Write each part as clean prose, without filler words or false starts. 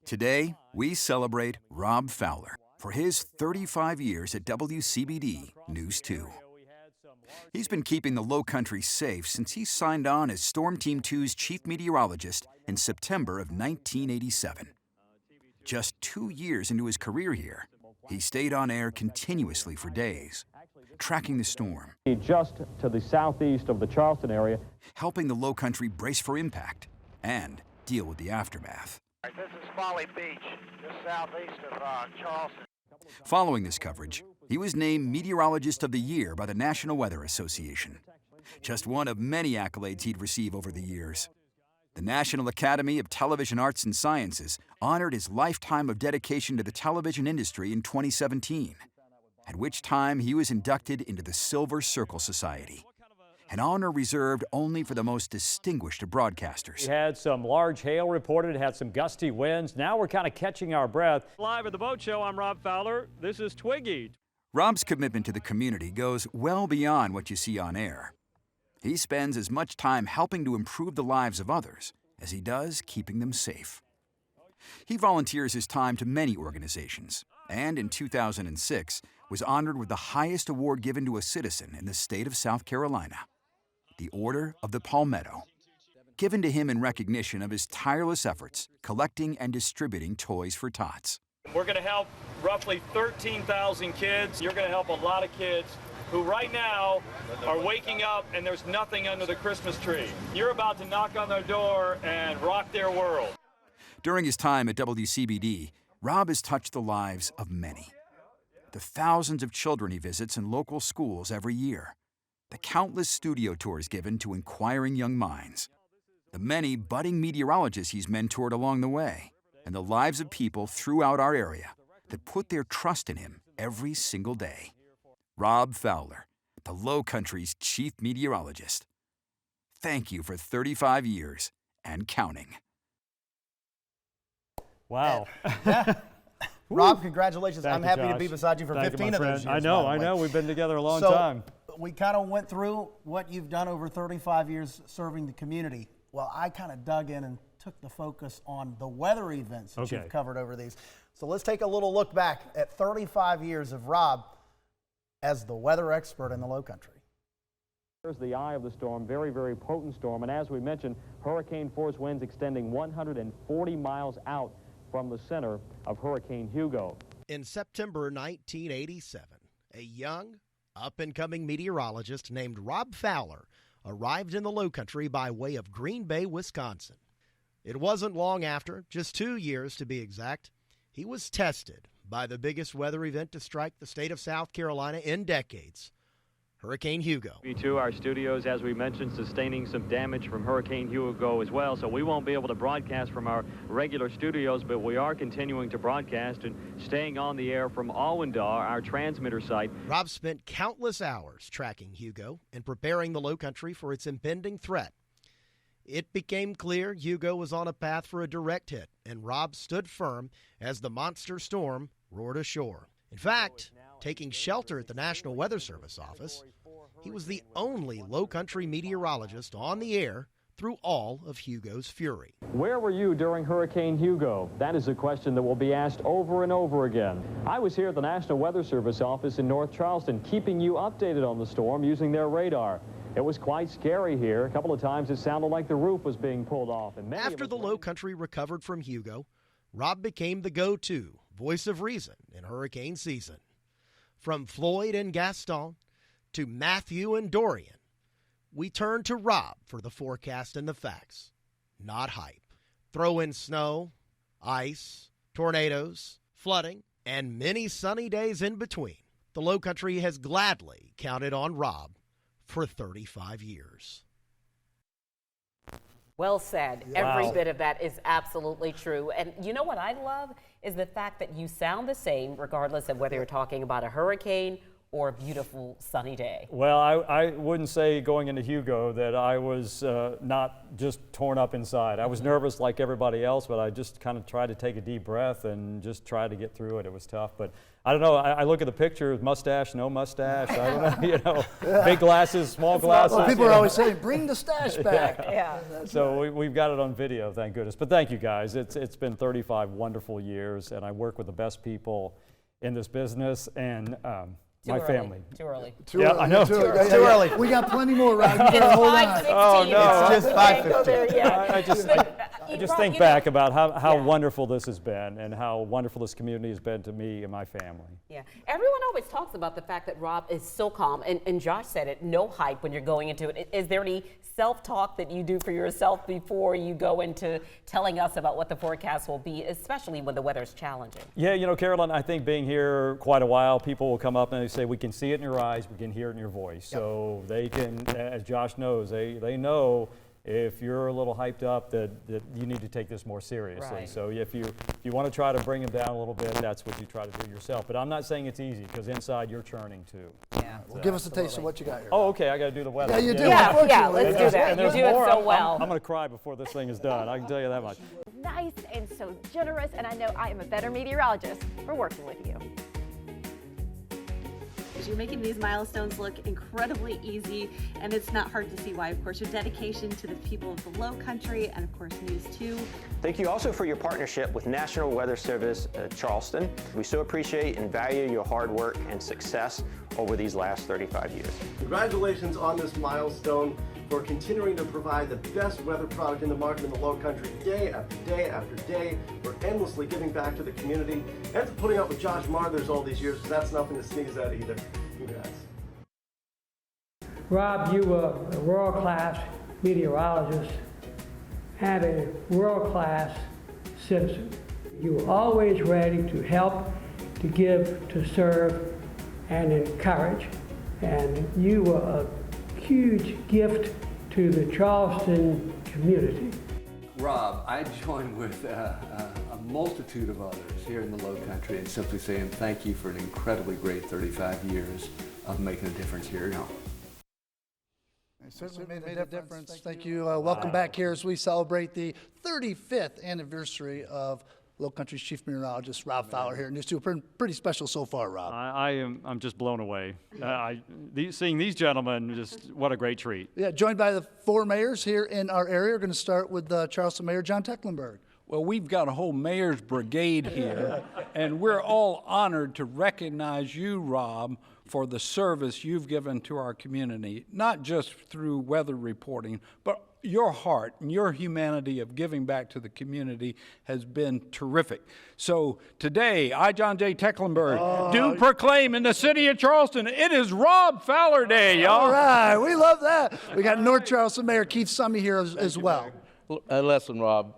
Today, we celebrate Rob Fowler for his 35 years at WCBD News 2. He's been keeping the Low Country safe since he signed on as Storm Team 2's chief meteorologist in September of 1987. Just 2 years into his career here, he stayed on air continuously for days, tracking the storm, just to the southeast of the Charleston area, helping the Low Country brace for impact and deal with the aftermath. This is Folly Beach, just southeast of Charleston. Following this coverage, he was named Meteorologist of the Year by the National Weather Association, just one of many accolades he'd receive over the years. The National Academy of Television Arts and Sciences honored his lifetime of dedication to the television industry in 2017, at which time he was inducted into the Silver Circle Society, an honor reserved only for the most distinguished of broadcasters. We had some large hail reported, had some gusty winds. Now we're kind of catching our breath. Live at the Boat Show, I'm Rob Fowler. This is Twiggy. Rob's commitment to the community goes well beyond what you see on air. He spends as much time helping to improve the lives of others as he does keeping them safe. He volunteers his time to many organizations, and in 2006 was honored with the highest award given to a citizen in the state of South Carolina, the Order of the Palmetto, given to him in recognition of his tireless efforts collecting and distributing toys for tots. We're going to help roughly 13,000 kids. You're going to help a lot of kids who right now are waking up and there's nothing under the Christmas tree. You're about to knock on their door and rock their world. During his time at WCBD, Rob has touched the lives of many. The thousands of children he visits in local schools every year, the countless studio tours given to inquiring young minds, the many budding meteorologists he's mentored along the way, and the lives of people throughout our area that put their trust in him every single day. Rob Fowler, the Low Country's chief meteorologist. Thank you for 35 years and counting. Wow. Rob, congratulations. I'm happy to be beside you for Thank 15 you, of those years. I know. We've been together a long time. We kind of went through what you've done over 35 years serving the community. Well, I kind of dug in and took the focus on the weather events that you've covered over these. So let's take a little look back at 35 years of Rob as the weather expert in the Low Country. Here's the eye of the storm, very, very potent storm. And as we mentioned, hurricane force winds extending 140 miles out from the center of Hurricane Hugo. In September 1987, a young, up-and-coming meteorologist named Rob Fowler arrived in the Low Country by way of Green Bay, Wisconsin. It wasn't long after, just 2 years to be exact, he was tested by the biggest weather event to strike the state of South Carolina in decades, Hurricane Hugo. To our studios, as we mentioned, sustaining some damage from Hurricane Hugo as well, so we won't be able to broadcast from our regular studios, but we are continuing to broadcast and staying on the air from Allendar, our transmitter site. Rob spent countless hours tracking Hugo and preparing the Low Country for its impending threat. It became clear Hugo was on a path for a direct hit, and Rob stood firm as the monster storm roared ashore. In fact, taking shelter at the National Weather Service office, he was the only Low Country meteorologist on the air through all of Hugo's fury. Where were you during Hurricane Hugo? That is a question that will be asked over and over again. I was here at the National Weather Service office in North Charleston, keeping you updated on the storm using their radar. It was quite scary here. A couple of times it sounded like the roof was being pulled off. And after the Low Country recovered from Hugo, Rob became the go-to voice of reason in hurricane season. From Floyd and Gaston to Matthew and Dorian, we turn to Rob for the forecast and the facts, not hype. Throw in snow, ice, tornadoes, flooding, and many sunny days in between. The Low Country has gladly counted on Rob for 35 years. Well said. Wow. Every bit of that is absolutely true. And you know what I love is the fact that you sound the same regardless of whether you're talking about a hurricane or a beautiful sunny day? Well, I wouldn't say going into Hugo that I was not just torn up inside. I was nervous like everybody else, but I just kind of tried to take a deep breath and just try to get through it. It was tough, but I don't know. I look at the picture, mustache, no mustache. I don't know, big glasses, small glasses. Well, people are always saying, bring the stash back. Yeah. So we've got it on video, thank goodness. But thank you guys. It's been 35 wonderful years, and I work with the best people in this business, and my family. Too early. Yeah, I know. Too early. We got plenty more, Rob. You better hold on. Oh, no. It's just 5:15. I just think back about how wonderful this has been and how wonderful this community has been to me and my family. Yeah, everyone always talks about the fact that Rob is so calm, and Josh said it, no hype when you're going into it. Is there any self-talk that you do for yourself before you go into telling us about what the forecast will be, especially when the weather's challenging? Yeah, you know, Carolyn, I think being here quite a while, people will come up and they say, we can see it in your eyes, we can hear it in your voice. Yep. So they can, as Josh knows, they know if you're a little hyped up that you need to take this more seriously. Right. So if you want to try to bring them down a little bit, that's what you try to do yourself. But I'm not saying it's easy, because inside you're churning too. Yeah. Well, give us a taste of what you got here. Oh, okay, I got to do the weather. Yeah, you do. Yeah, Unfortunately. let's do that. You do it so well. I'm going to cry before this thing is done. I can tell you that much. Nice and so generous, and I know I am a better meteorologist for working with you. You're making these milestones look incredibly easy, and it's not hard to see why. Of course, your dedication to the people of the Low Country, and of course, News 2. Thank you also for your partnership with National Weather Service Charleston. We so appreciate and value your hard work and success over these last 35 years. Congratulations on this milestone for continuing to provide the best weather product in the market in the Low Country day after day after day. We're endlessly giving back to the community and to putting up with Josh Marthers all these years, because that's nothing to sneeze at either. Congrats. Rob, you were a world-class meteorologist and a world-class citizen. You were always ready to help, to give, to serve, and encourage. And you were a huge gift to the Charleston community. Rob, I join with a multitude of others here in the Low Country in simply saying thank you for an incredibly great 35 years of making a difference here. It certainly made a difference. Thank you. Welcome back here as we celebrate the 35th anniversary of Low Country's Chief Meteorologist, Rob Fowler, here. And it's pretty special so far, Rob. I'm just blown away. Seeing these gentlemen, just what a great treat. Yeah, joined by the 4 mayors here in our area. We're going to start with Charleston Mayor John Tecklenburg. Well, we've got a whole mayor's brigade here, and we're all honored to recognize you, Rob, for the service you've given to our community, not just through weather reporting, but your heart and your humanity of giving back to the community has been terrific. So today, I, John J. Tecklenburg, do proclaim in the city of Charleston, it is Rob Fowler Day, y'all. All right, we love that. We got North Charleston Mayor Keith Summey here as well. Listen, Rob,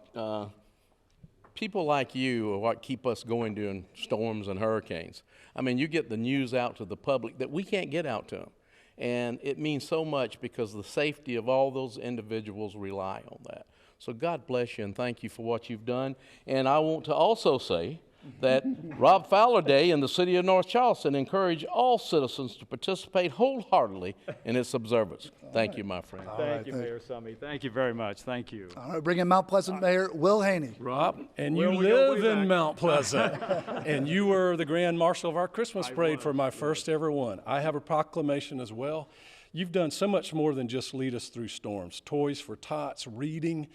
people like you are what keep us going during storms and hurricanes. I mean, you get the news out to the public that we can't get out to them. And it means so much because the safety of all those individuals rely on that. So God bless you and thank you for what you've done. And I want to also say that Rob Fowler Day in the city of North Charleston encourage all citizens to participate wholeheartedly in its observance. Thank you, my friend. Thank you, Mayor Summey. Thank you very much. Thank you. All right, bring in Mount Pleasant Mayor Will Haney. Rob, and you live in Mount Pleasant, and you were the Grand Marshal of our Christmas parade for my first ever one. I have a proclamation as well. You've done so much more than just lead us through storms. Toys for Tots, reading,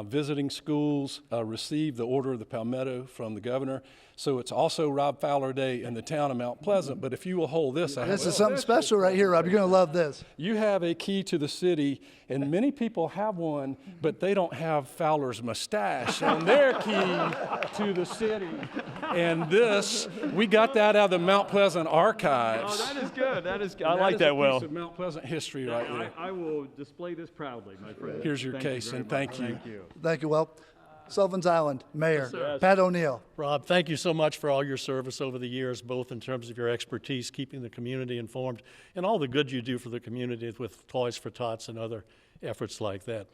visiting schools, received the Order of the Palmetto from the governor. So it's also Rob Fowler Day in the town of Mount Pleasant. But if you will hold this, this is something special right here, Rob. You're going to love this. You have a key to the city, and many people have one, but they don't have Fowler's mustache on their key to the city. And this, we got that out of the Mount Pleasant archives. Oh, that is good. That is good. I That like is that, a Will. piece of Mount Pleasant history right there. I will display this proudly, my friend. Here's your case, and thank you. Thank you. Thank you, Will. Sullivan's Island Mayor Pat O'Neill. Rob, thank you so much for all your service over the years, both in terms of your expertise, keeping the community informed, and all the good you do for the community with Toys for Tots and other efforts like that.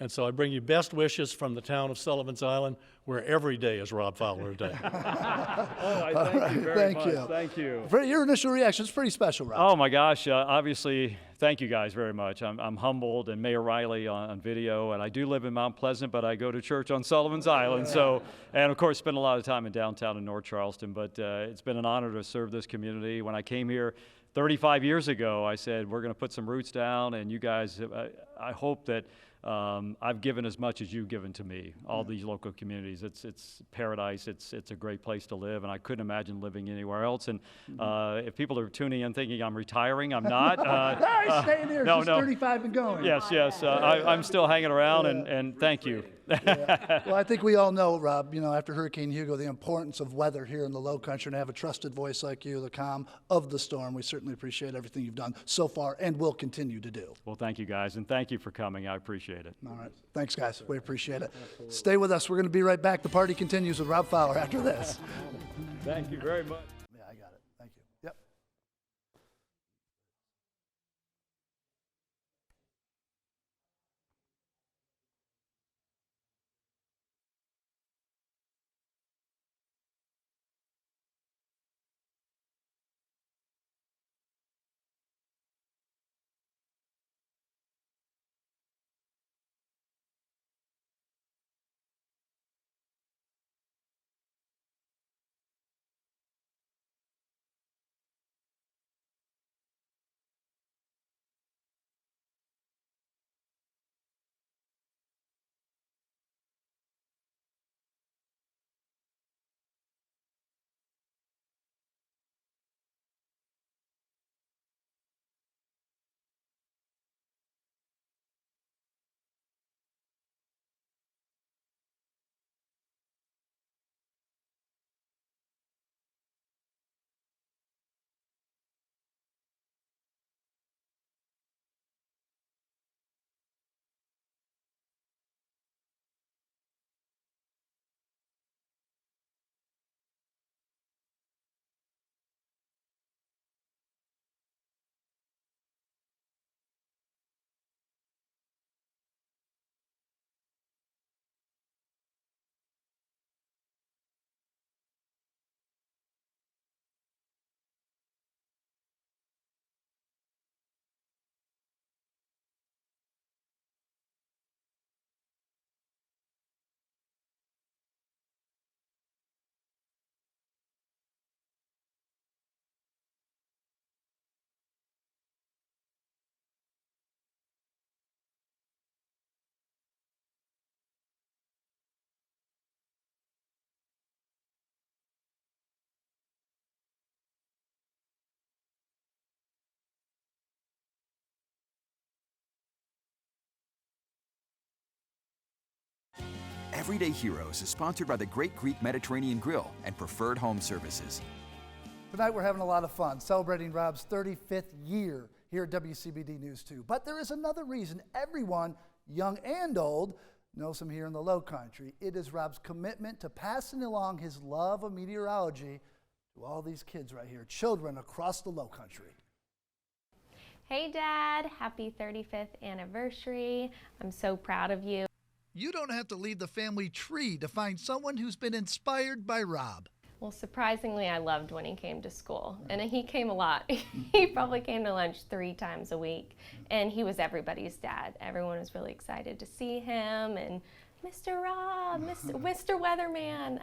And so I bring you best wishes from the town of Sullivan's Island, where every day is Rob Fowler Day. Thank you very much. Thank you. For your initial reaction, it's pretty special, Rob. Oh my gosh, obviously, thank you guys very much. I'm humbled, and Mayor Riley on video, and I do live in Mount Pleasant, but I go to church on Sullivan's Island, and of course spend a lot of time in downtown in North Charleston, but it's been an honor to serve this community. When I came here 35 years ago, I said, we're going to put some roots down, and you guys, I hope that I've given as much as you've given to me, all these local communities. It's paradise. It's a great place to live, and I couldn't imagine living anywhere else. And if people are tuning in thinking I'm retiring, I'm not. He's staying here. He's 35 and going. Yes. I'm still hanging around, and thank you. Well, I think we all know, Rob, after Hurricane Hugo, the importance of weather here in the Low Country, and to have a trusted voice like you, the calm of the storm. We certainly appreciate everything you've done so far and will continue to do. Well, thank you, guys, and thank you for coming. I appreciate it. All right. Thanks, guys. We appreciate it. Stay with us. We're going to be right back. The party continues with Rob Fowler after this. Thank you very much. Yeah, I got it. Thank you. Yep. Everyday Heroes is sponsored by the Great Greek Mediterranean Grill and Preferred Home Services. Tonight we're having a lot of fun celebrating Rob's 35th year here at WCBD News 2. But there is another reason everyone, young and old, knows him here in the Low Country. It is Rob's commitment to passing along his love of meteorology to all these kids right here, children across the Low Country. Hey Dad, happy 35th anniversary. I'm so proud of you. You don't have to leave the family tree to find someone who's been inspired by Rob. Well, surprisingly, I loved when he came to school, and he came a lot. He probably came to lunch 3 times a week, and he was everybody's dad. Everyone was really excited to see him, and Mr. Rob, Mr. Weatherman.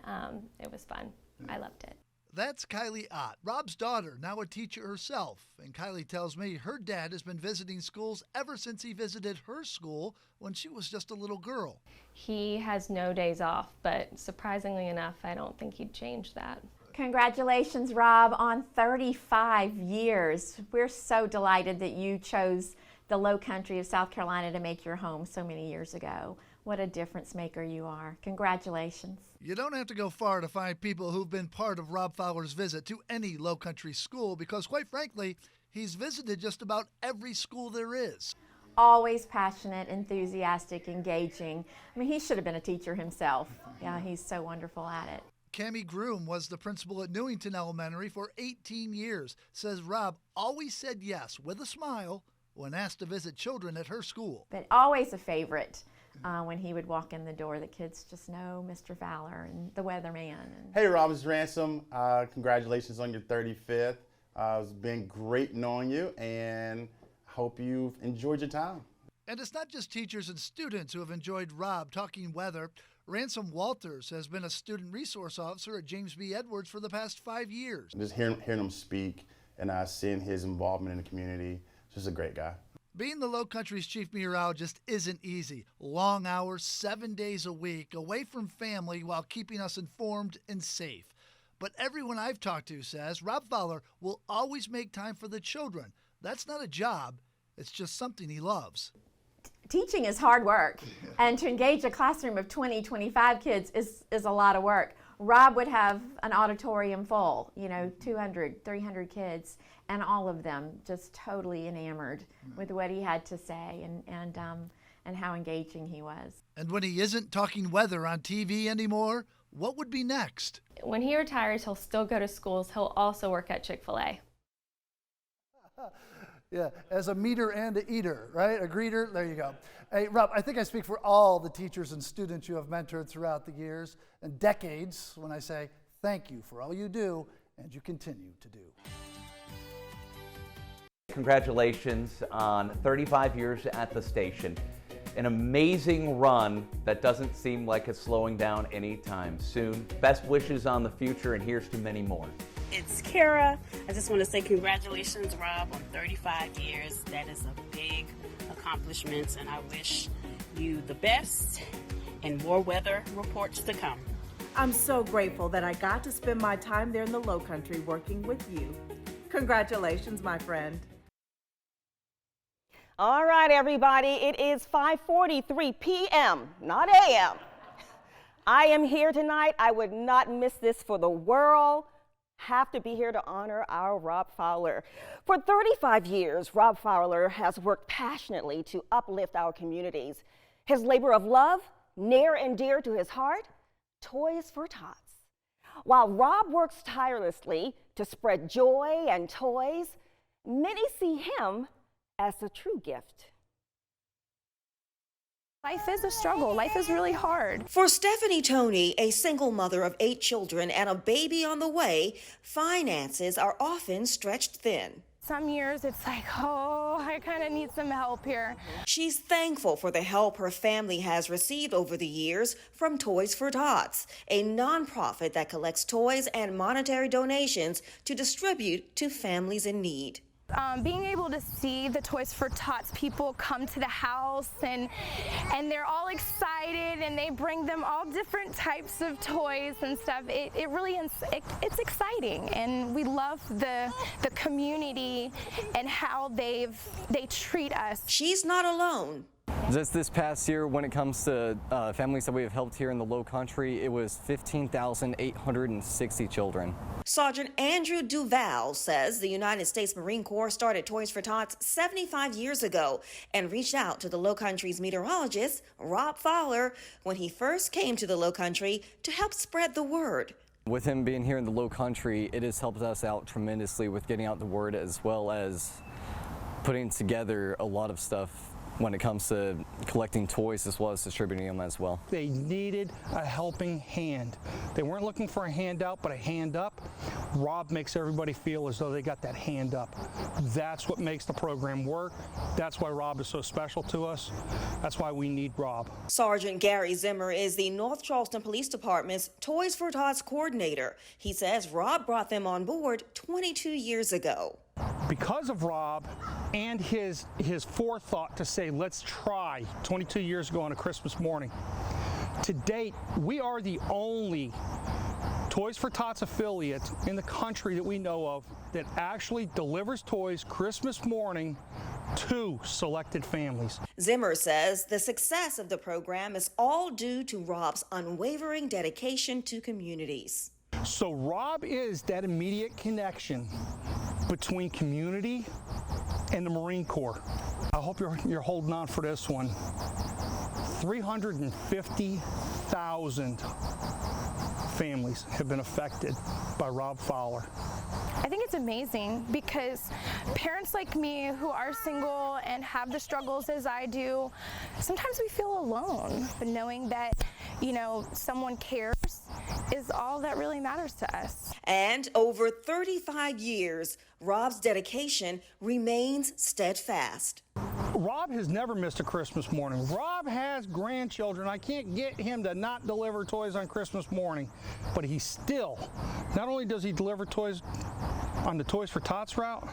It was fun. I loved it. That's Kylie Ott, Rob's daughter, now a teacher herself. And Kylie tells me her dad has been visiting schools ever since he visited her school when she was just a little girl. He has no days off, but surprisingly enough, I don't think he'd change that. Congratulations, Rob, on 35 years. We're so delighted that you chose the Low Country of South Carolina to make your home so many years ago. What a difference maker you are. Congratulations. You don't have to go far to find people who've been part of Rob Fowler's visit to any Low Country school because, quite frankly, he's visited just about every school there is. Always passionate, enthusiastic, engaging. I mean, he should have been a teacher himself. Yeah, he's so wonderful at it. Cammie Groom was the principal at Newington Elementary for 18 years. Says Rob always said yes with a smile when asked to visit children at her school. But always a favorite. when he would walk in the door. The kids just know Mr. Fowler and the weatherman. Hey, Rob, it's Ransom. Congratulations on your 35th. It's been great knowing you, and hope you've enjoyed your time. And it's not just teachers and students who have enjoyed Rob talking weather. Ransom Walters has been a student resource officer at James B. Edwards for the past 5 years. Just hearing him speak and seeing his involvement in the community, just a great guy. Being the Lowcountry's chief meteorologist isn't easy. Long hours, 7 days a week, away from family while keeping us informed and safe. But everyone I've talked to says Rob Fowler will always make time for the children. That's not a job, it's just something he loves. Teaching is hard work, and to engage a classroom of 20, 25 kids is a lot of work. Rob would have an auditorium full, 200, 300 kids, and all of them just totally enamored with what he had to say and how engaging he was. And when he isn't talking weather on TV anymore, what would be next? When he retires, he'll still go to schools. He'll also work at Chick-fil-A. Yeah, as a meter and a eater, right? A greeter, there you go. Hey, Rob, I think I speak for all the teachers and students you have mentored throughout the years and decades when I say thank you for all you do and you continue to do. Congratulations on 35 years at the station. An amazing run that doesn't seem like it's slowing down anytime soon. Best wishes on the future, and here's to many more. It's Kara. I just want to say congratulations, Rob, on 35 years. That is a big accomplishment, and I wish you the best and more weather reports to come. I'm so grateful that I got to spend my time there in the Lowcountry working with you. Congratulations, my friend. All right, everybody, it is 5:43 p.m., not a.m. I am here tonight. I would not miss this for the world. Have to be here to honor our Rob Fowler. For 35 years, Rob Fowler has worked passionately to uplift our communities. His labor of love, near and dear to his heart, Toys for Tots. While Rob works tirelessly to spread joy and toys, many see him as a true gift. Life is a struggle. Life is really hard. For Stephanie Toney, a single mother of 8 children and a baby on the way, finances are often stretched thin. Some years it's like, oh, I kind of need some help here. She's thankful for the help her family has received over the years from Toys for Tots, a nonprofit that collects toys and monetary donations to distribute to families in need. Being able to see the Toys for Tots people come to the house and they're all excited and they bring them all different types of toys and stuff. It really is, it's exciting, and we love the community and how they treat us. She's not alone. Just this past year, when it comes to families that we have helped here in the Lowcountry, it was 15,860 children. Sergeant Andrew Duval says the United States Marine Corps started Toys for Tots 75 years ago and reached out to the Lowcountry's meteorologist, Rob Fowler, when he first came to the Lowcountry to help spread the word. With him being here in the Lowcountry, it has helped us out tremendously with getting out the word, as well as putting together a lot of stuff when it comes to collecting toys as well as distributing them as well. They needed a helping hand. They weren't looking for a handout, but a hand up. Rob makes everybody feel as though they got that hand up. That's what makes the program work. That's why Rob is so special to us. That's why we need Rob. Sergeant Gary Zimmer is the North Charleston Police Department's Toys for Tots coordinator. He says Rob brought them on board 22 years ago. Because of Rob and his forethought to say, let's try 22 years ago on a Christmas morning. To date, we are the only Toys for Tots affiliate in the country that we know of that actually delivers toys Christmas morning to selected families. Zimmer says the success of the program is all due to Rob's unwavering dedication to communities. So Rob is that immediate connection between community and the Marine Corps. I hope you're holding on for this one. 350,000 families have been affected by Rob Fowler. I think it's amazing because parents like me who are single and have the struggles as I do, sometimes we feel alone. But knowing that, you know, someone cares is all that really matters to us. And over 35 years, Rob's dedication remains steadfast. Rob has never missed a Christmas morning. Rob has grandchildren. I can't get him to not deliver toys on Christmas morning, but he still, not only does he deliver toys on the Toys for Tots route,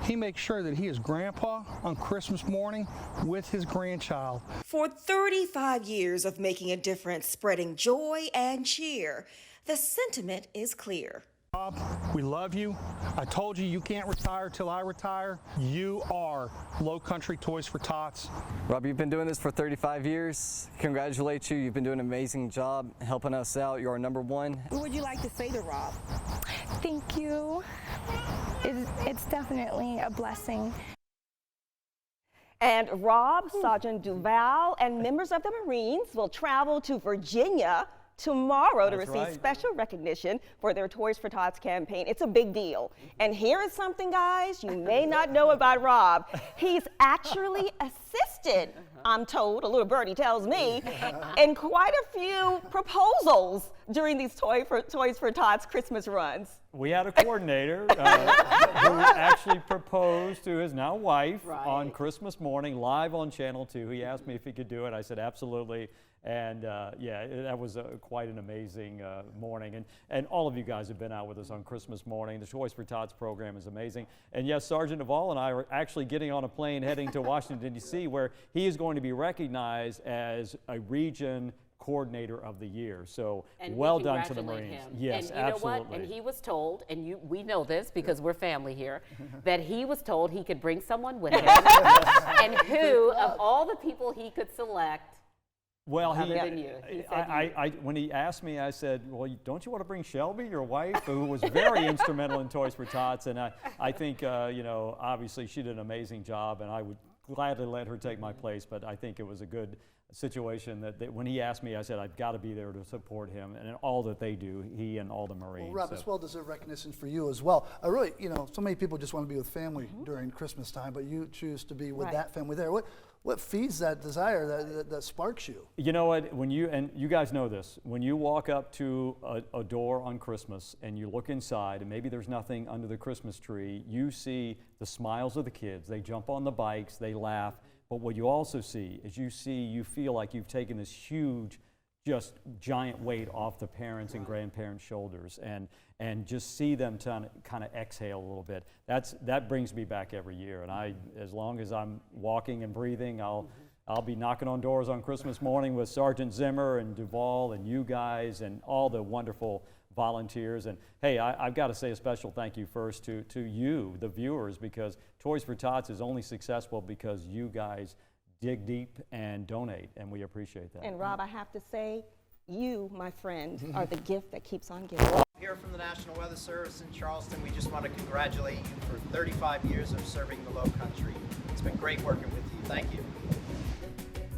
he makes sure that he is grandpa on Christmas morning with his grandchild. For 35 years of making a difference, spreading joy and cheer, the sentiment is clear. Rob, we love you. I told you you can't retire till I retire. You are Low Country Toys for Tots. Rob, you've been doing this for 35 years. Congratulate you. You've been doing an amazing job helping us out. You're our number one. What would you like to say to Rob? Thank you. It's definitely a blessing. And Rob, Sergeant Duval, and members of the Marines will travel to Virginia tomorrow to receive special recognition for their Toys for Tots campaign. It's a big deal. And here is something, guys, you may not know about Rob. He's actually assisted, I'm told, a little birdie tells me, in quite a few proposals during these Toys for Tots Christmas runs. We had a coordinator who actually proposed to his now wife on Christmas morning live on Channel 2. He asked me if he could do it. I said absolutely. And yeah, that was quite an amazing morning. And all of you guys have been out with us on Christmas morning. The Toys for Tots program is amazing. And yes, Sergeant Duval and I are actually getting on a plane heading to Washington, D.C., where he is going to be recognized as a region coordinator of the year. So and well done to the Marines. Him. Yes, and you absolutely. know what? And he was told, and we know this because we're family here, that he was told he could bring someone with him, and who of all the people he could select. Well, when he asked me, I said, well, don't you want to bring Shelby, your wife, who was very instrumental in Toys for Tots? And I think, you know, obviously she did an amazing job, and I would gladly let her take my place, but I think it was a good situation that when he asked me, I said, I've got to be there to support him and all that they do, he and all the Marines. Well, Rob, it's well-deserved recognition for you as well. I really, you know, so many people just want to be with family during Christmas time, but you choose to be with that family there. What feeds that desire, that sparks you? You know what, and you guys know this, when you walk up to a door on Christmas and you look inside and maybe there's nothing under the Christmas tree, you see the smiles of the kids. They jump on the bikes, they laugh, but what you also see is you feel like you've taken this huge, just giant weight off the parents and grandparents' shoulders, and just see them kind of exhale a little bit. That brings me back every year, and as long as I'm walking and breathing, I'll be knocking on doors on Christmas morning with Sergeant Zimmer and Duval and you guys and all the wonderful volunteers. And hey, I've got to say a special thank you first to you, the viewers, because Toys for Tots is only successful because you guys dig deep and donate, and we appreciate that. And Rob, I have to say, you, my friend, are the gift that keeps on giving. Here from the National Weather Service in Charleston, we just want to congratulate you for 35 years of serving the Low Country. It's been great working with you. Thank you.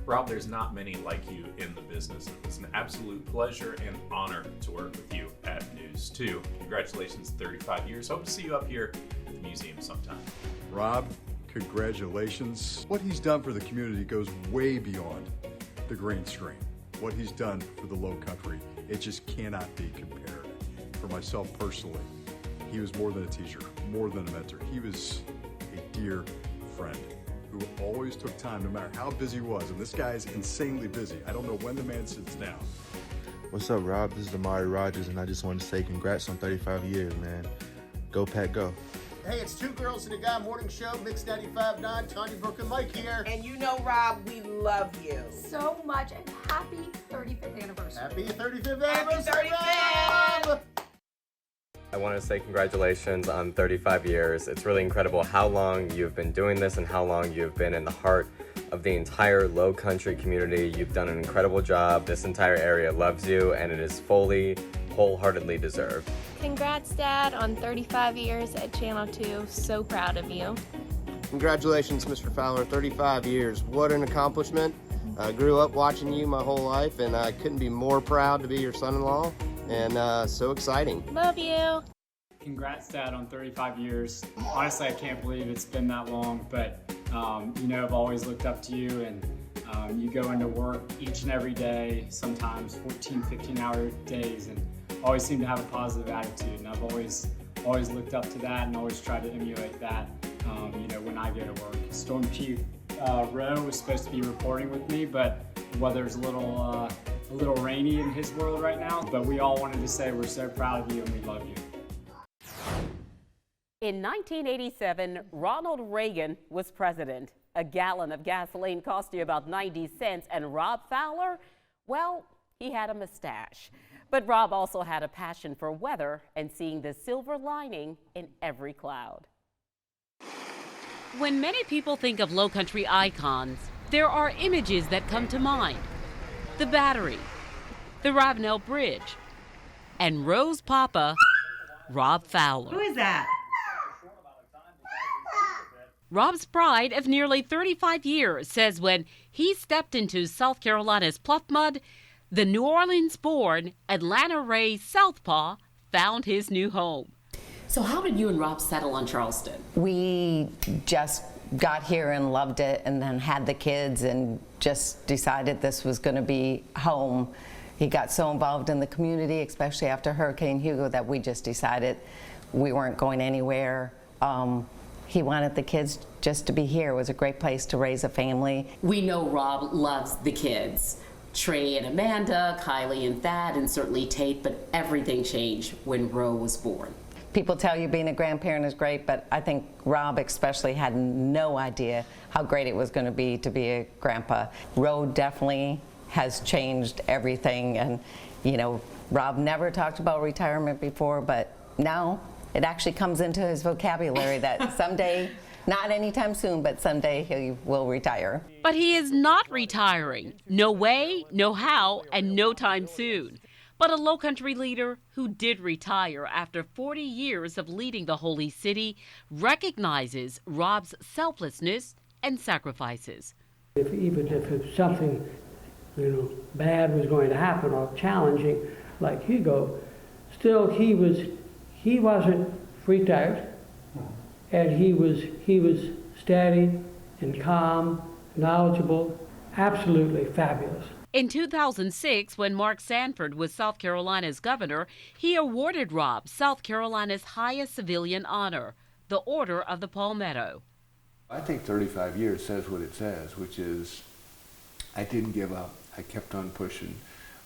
Rob, there's not many like you in the business. It's an absolute pleasure and honor to work with you at News 2. Congratulations, 35 years. Hope to see you up here at the museum sometime. Rob, congratulations. What he's done for the community goes way beyond the green screen. What he's done for the Low Country, it just cannot be compared. For myself personally, he was more than a teacher, more than a mentor. He was a dear friend who always took time, no matter how busy he was. And this guy's insanely busy. I don't know when the man sits down. What's up, Rob? This is Amari Rogers, and I just want to say congrats on 35 years, man. Go, Pack, go. Hey, it's Two Girls and a Guy Morning Show, Mix 95.9, Tanya, Brooke, and Mike here. And you know, Rob, we love you. So much, and happy 35th anniversary. Happy 35th anniversary, Rob! I want to say congratulations on 35 years. It's really incredible how long you've been doing this and how long you've been in the heart of the entire Low Country community. You've done an incredible job. This entire area loves you, and it is fully, wholeheartedly deserved. Congrats, Dad, on 35 years at Channel 2. So proud of you. Congratulations, Mr. Fowler, 35 years. What an accomplishment. I grew up watching you my whole life, and I couldn't be more proud to be your son-in-law. and so exciting. Love you. Congrats, Dad, on 35 years. Honestly, I can't believe it's been that long, but you know, I've always looked up to you, and you go into work each and every day, sometimes 14, 15-hour days, and always seem to have a positive attitude, and I've always looked up to that and always tried to emulate that, you know, when I go to work. Storm Chief Rowe was supposed to be reporting with me, but the weather's a little rainy in his world right now, but we all wanted to say we're so proud of you and we love you. In 1987, Ronald Reagan was president. A gallon of gasoline cost you about 90 cents, and Rob Fowler, well, he had a mustache. But Rob also had a passion for weather and seeing the silver lining in every cloud. When many people think of Lowcountry icons, there are images that come to mind. The Battery, the Ravenel Bridge, and Roe's Papa, Rob Fowler. Who is that? Rob's pride of nearly 35 years says when he stepped into South Carolina's Pluff Mud, the New Orleans-born Atlanta-raised Southpaw found his new home. So how did you and Rob settle on Charleston? We just got here and loved it, and then had the kids and just decided this was going to be home. He got so involved in the community, especially after Hurricane Hugo, that we just decided we weren't going anywhere. He wanted the kids just to be here. It was a great place to raise a family. We know Rob loves the kids. Trey and Amanda, Kylie and Thad, and certainly Tate, but everything changed when Roe was born. People tell you being a grandparent is great, but I think Rob especially had no idea how great it was going to be a grandpa. Roe definitely has changed everything, and you know, Rob never talked about retirement before, but now it actually comes into his vocabulary that someday, not anytime soon, but someday he will retire. But he is not retiring. No way, no how, and no time soon. But a Lowcountry leader who did retire after 40 years of leading the Holy City recognizes Rob's selflessness and sacrifices. Even if something, bad was going to happen or challenging, like Hugo, still he wasn't retired, and he was steady and calm, knowledgeable, absolutely fabulous. In 2006, when Mark Sanford was South Carolina's governor, he awarded Rob South Carolina's highest civilian honor, the Order of the Palmetto. I think 35 years says what it says, which is I didn't give up. I kept on pushing.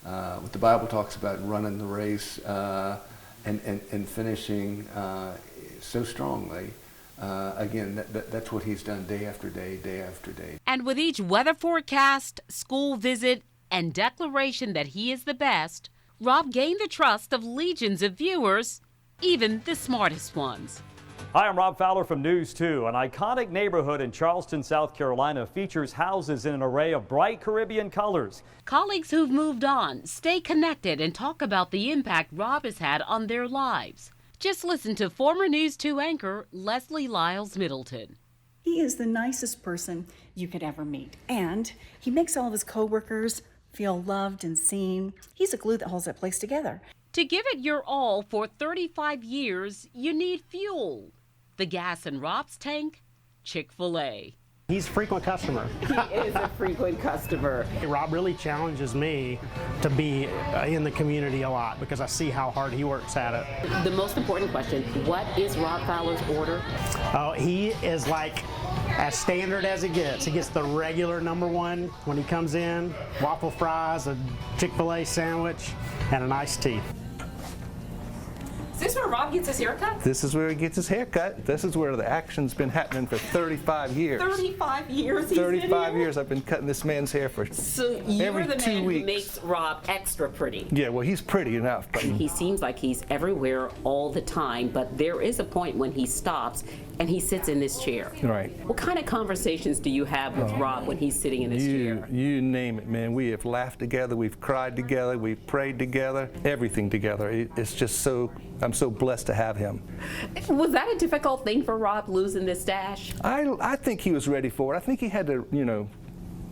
What the Bible talks about, running the race and finishing so strongly. Again, that's what he's done day after day, day after day. And with each weather forecast, school visit, and declaration that he is the best, Rob gained the trust of legions of viewers, even the smartest ones. Hi, I'm Rob Fowler from News 2. An iconic neighborhood in Charleston, South Carolina features houses in an array of bright Caribbean colors. Colleagues who've moved on stay connected and talk about the impact Rob has had on their lives. Just listen to former News 2 anchor Leslie Lyles Middleton. He is the nicest person you could ever meet, and he makes all of his coworkers feel loved and seen. He's the glue that holds that place together. To give it your all for 35 years, you need fuel. The gas in Rob's tank? Chick-fil-A. He's a frequent customer. He is a frequent customer. Rob really challenges me to be in the community a lot because I see how hard he works at it. The most important question, what is Rob Fowler's order? Oh, he is like as standard as it gets. He gets the regular #1 when he comes in, waffle fries, a Chick-fil-A sandwich, and an iced tea. Is this where Rob gets his haircut? This is where he gets his haircut. This is where the action's been happening for 35 years. 35 years he's 35 been here? years I've been cutting this man's hair for So you're every the 2 man weeks. who makes Rob extra pretty. Yeah, well, he's pretty enough. But He seems like he's everywhere all the time, but there is a point when he stops and he sits in this chair. Right. What kind of conversations do you have with Rob when he's sitting in this chair? You name it, man. We have laughed together, we've cried together, we've prayed together, everything together. It's just so, I'm so blessed to have him. Was that a difficult thing for Rob, losing this stash? I think he was ready for it. I think he had to,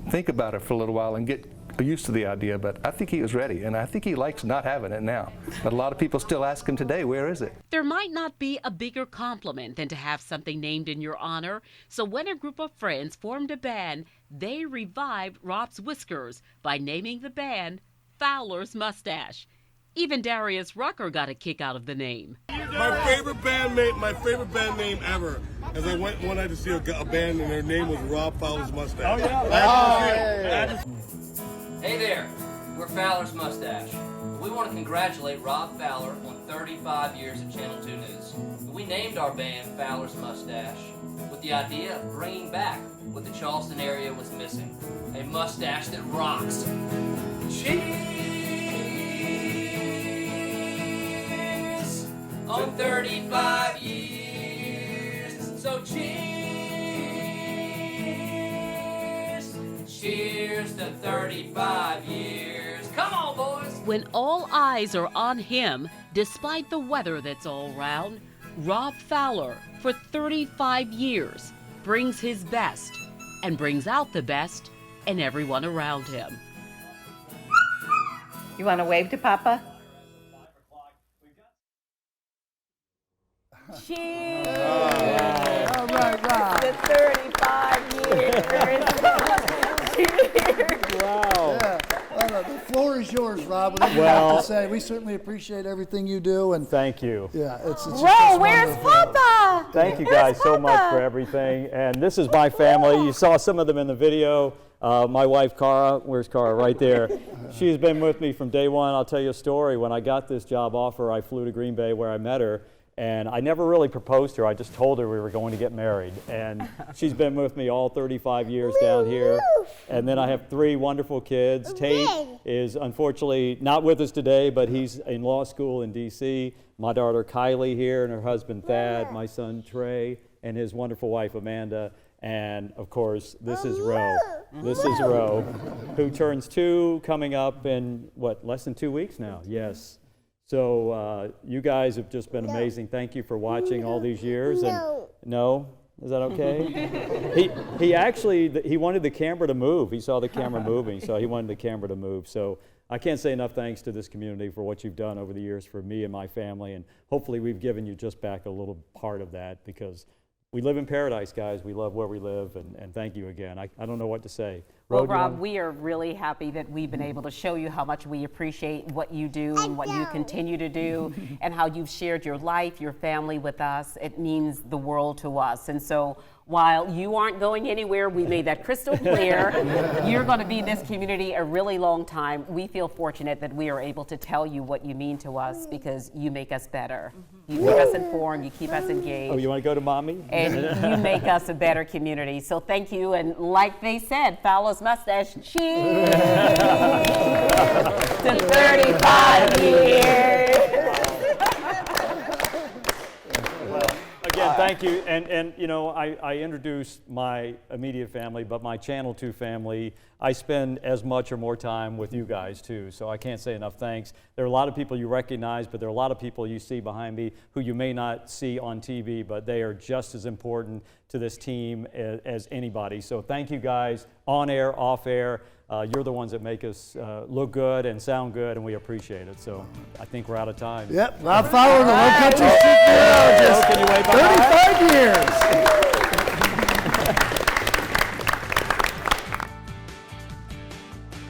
think about it for a little while and get used to the idea, but I think he was ready, and I think he likes not having it now. But a lot of people still ask him today, where is it? There might not be a bigger compliment than to have something named in your honor, so when a group of friends formed a band, they revived Rob's whiskers by naming the band Fowler's Mustache. Even Darius Rucker got a kick out of the name. My favorite band name ever is I went one night to see a band and their name was Rob Fowler's Mustache. Oh yeah. Hey there, we're Fowler's Mustache. We want to congratulate Rob Fowler on 35 years of Channel 2 News. We named our band Fowler's Mustache with the idea of bringing back what the Charleston area was missing, a mustache that rocks. Cheers on 35 years, so cheers to 35 years. Come on, boys! When all eyes are on him, despite the weather that's all round, Rob Fowler, for 35 years, brings his best and brings out the best in everyone around him. You want to wave to Papa? Cheers! All right, Rob. The 35 years. Wow. Yeah. Well, the floor is yours, Rob. Whatever you have to say. We certainly appreciate everything you do. And thank you. Yeah, it's Ro, where's Papa? Thank you guys so much for everything. And this is my family. You saw some of them in the video. My wife, Cara, where's Cara? Right there. She's been with me from day one. I'll tell you a story. When I got this job offer, I flew to Green Bay where I met her. And I never really proposed to her. I just told her we were going to get married. And she's been with me all 35 years down here. And then I have 3 wonderful kids. Tate is unfortunately not with us today, but he's in law school in D.C. My daughter Kylie here and her husband Thad, my son Trey, and his wonderful wife Amanda. And of course, this is Ro. This is Ro, who turns 2 coming up in, what, less than 2 weeks now? Yes. So you guys have just been amazing. Thank you for watching all these years. And no? Is that okay? he actually, he wanted the camera to move. He saw the camera moving, so he wanted the camera to move. So I can't say enough thanks to this community for what you've done over the years for me and my family. And hopefully we've given you just back a little part of that, because we live in paradise, guys. We love where we live, and thank you again. I don't know what to say. Well, Rob, we are really happy that we've been able to show you how much we appreciate what you do and what you continue to do and how you've shared your life, your family with us. It means the world to us. And so while you aren't going anywhere, we made that crystal clear. You're going to be in this community a really long time. We feel fortunate that we are able to tell you what you mean to us, because you make us better. You keep us informed, you keep us engaged. Oh, you want to go to mommy? And you make us a better community. So thank you. And like they said, Fowler's Mustache, cheers to 35 years. Again, thank you. And you know, I introduced my immediate family, but my Channel 2 family, I spend as much or more time with you guys too. So I can't say enough thanks. There are a lot of people you recognize, but there are a lot of people you see behind me who you may not see on TV, but they are just as important to this team as anybody. So thank you guys, on air, off air. You're the ones that make us look good and sound good, and we appreciate it. So I think we're out of time. Yep, Rob Fowler, the Low Country CEO.